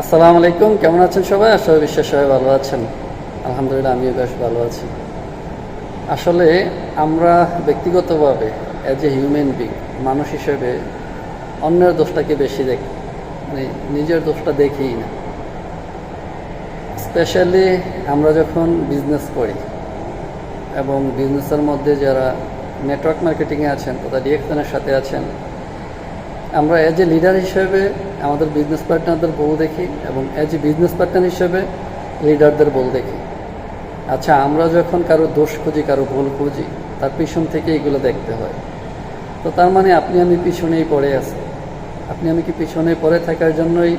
আসসালামু আলাইকুম, কেমন আছেন সবাই? আশা করি বিশ্বাস সবাই ভালো আছেন। আলহামদুলিল্লাহ, আমিও বেশ ভালো আছি। আসলে আমরা ব্যক্তিগতভাবে অ্যাজ এ হিউম্যান বিং, মানুষ হিসেবে অন্যের দোষটাকে বেশি দেখি, মানে নিজের দোষটা দেখিই না। স্পেশালি আমরা যখন বিজনেস করি এবং বিজনেসের মধ্যে যারা নেটওয়ার্ক মার্কেটিংয়ে আছেন তথা ডিএক্সএনের সাথে আছেন, আমরা অ্যাজ এ লিডার হিসেবে আমাদের বিজনেস পার্টনারদের ভুল দেখি এবং অ্যাজ এ বিজনেস পার্টনার হিসেবে লিডারদের ভুল দেখি। আচ্ছা, আমরা যখন কারো দোষ খুঁজি, কারো ভুল খুঁজি, তার পিছন থেকে এগুলো দেখতে হয়। তো তার মানে আপনি আমি পিছনেই পড়ে আছি। আপনি আমি কি পিছনে পড়ে থাকার জন্যই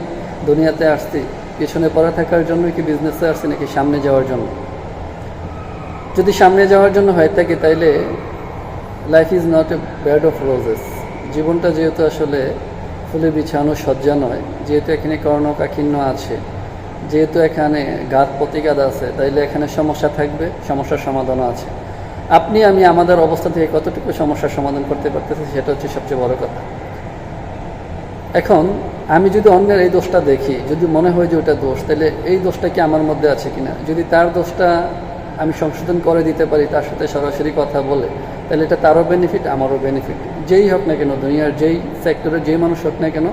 দুনিয়াতে আসছি? পিছনে পড়ে থাকার জন্যই কি বিজনেসে আসছি, নাকি সামনে যাওয়ার জন্য? যদি সামনে যাওয়ার জন্য হয়ে থাকে, তাইলে life is not a bed of roses. জীবনটা যেহেতু আসলে ফুলে বিছানো সজ্জা নয়, যেহেতু এখানে কর্ণকাঠিন্য আছে, যেহেতু এখানে ঘাত প্রতিঘাত আছে, তাইলে এখানে সমস্যা থাকবে, সমস্যার সমাধানও আছে। আপনি আমি আমাদের অবস্থা থেকে কতটুকু সমস্যার সমাধান করতে পারতেছি, সেটা হচ্ছে সবচেয়ে বড় কথা। এখন আমি যদি অন্যের এই দোষটা দেখি, যদি মনে হয় যে ওটা দোষ, তাহলে এই দোষটা কি আমার মধ্যে আছে কিনা, যদি তার দোষটা আমি সংশোধন করে দিতে পারি তার সাথে সরাসরি কথা বলে, তাহলে এটা তারও বেনিফিট, আমারও বেনিফিট। যেই হোক না কেন, দুনিয়ার যেই সেক্টরে যেই মানুষ হোক না কেন,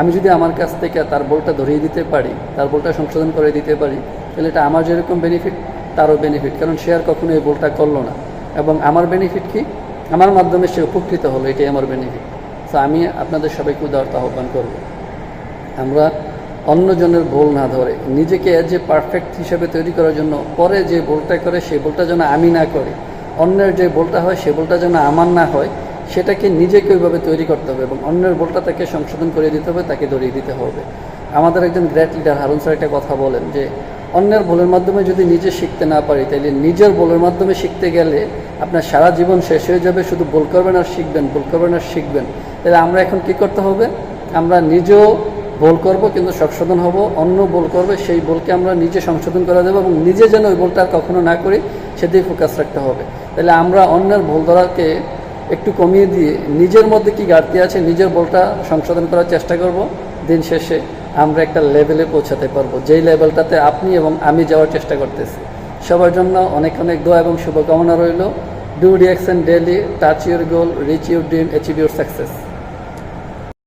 আমি যদি আমার কাছ থেকে তার বলটা ধরিয়ে দিতে পারি, তার বলটা সংশোধন করে দিতে পারি, তাহলে এটা আমার যেরকম বেনিফিট তারও বেনিফিট, কারণ সে আর কখনো এই বলটা করলো না। এবং আমার বেনিফিট কি, আমার মাধ্যমে সে উপকৃত হলো, এটাই আমার বেনিফিট। তো আমি আপনাদের সবাইকে উদারতা আহ্বান করব, আমরা অন্যজনের ভুল না ধরে নিজেকে এজ এ পারফেক্ট হিসেবে তৈরি করার জন্য পরে যে ভুলটা করে সেই ভুলটা যেন আমি না করি, অন্যের যে ভুলটা হয় সে ভুলটা যেন আমার না হয়, সেটাকে নিজেকে ওইভাবে তৈরি করতে হবে এবং অন্যের ভুলটা তাকে সংশোধন করে দিতে হবে, তাকে ধরিয়ে দিতে হবে। আমাদের একজন গ্রেট লিডার হারুন স্যার একটা কথা বলেন যে, অন্যের ভুলের মাধ্যমে যদি নিজে শিখতে না পারি, তাইলে নিজের ভুলের মাধ্যমে শিখতে গেলে আপনার সারা জীবন শেষ হয়ে যাবে। শুধু ভুল করবেন আর শিখবেন, ভুল করবেন আর শিখবেন। তাহলে আমরা এখন কি করতে হবে, আমরা নিজেও ভুল করব কিন্তু সংশোধন হব, অন্য ভুল করবে সেই ভুলকে আমরা নিজে সংশোধন করে দেবো এবং নিজে যেন ওই ভুলটা আর কখনো না করি সেদিকে ফোকাস রাখতে হবে। তাহলে আমরা অন্যের ভুল ধরাকে একটু কমিয়ে দিয়ে নিজের মধ্যে কি ঘাটতি আছে নিজের ভুলটা সংশোধন করার চেষ্টা করব। দিন শেষে আমরা একটা লেভেলে পৌঁছাতে পারবো, যেই লেভেলটাতে আপনি এবং আমি যাওয়ার চেষ্টা করতেছি। সবার জন্য অনেক অনেক দোয়া এবং শুভকামনা রইল। Do DXN daily, touch your goal, rich your dream, achieve your success.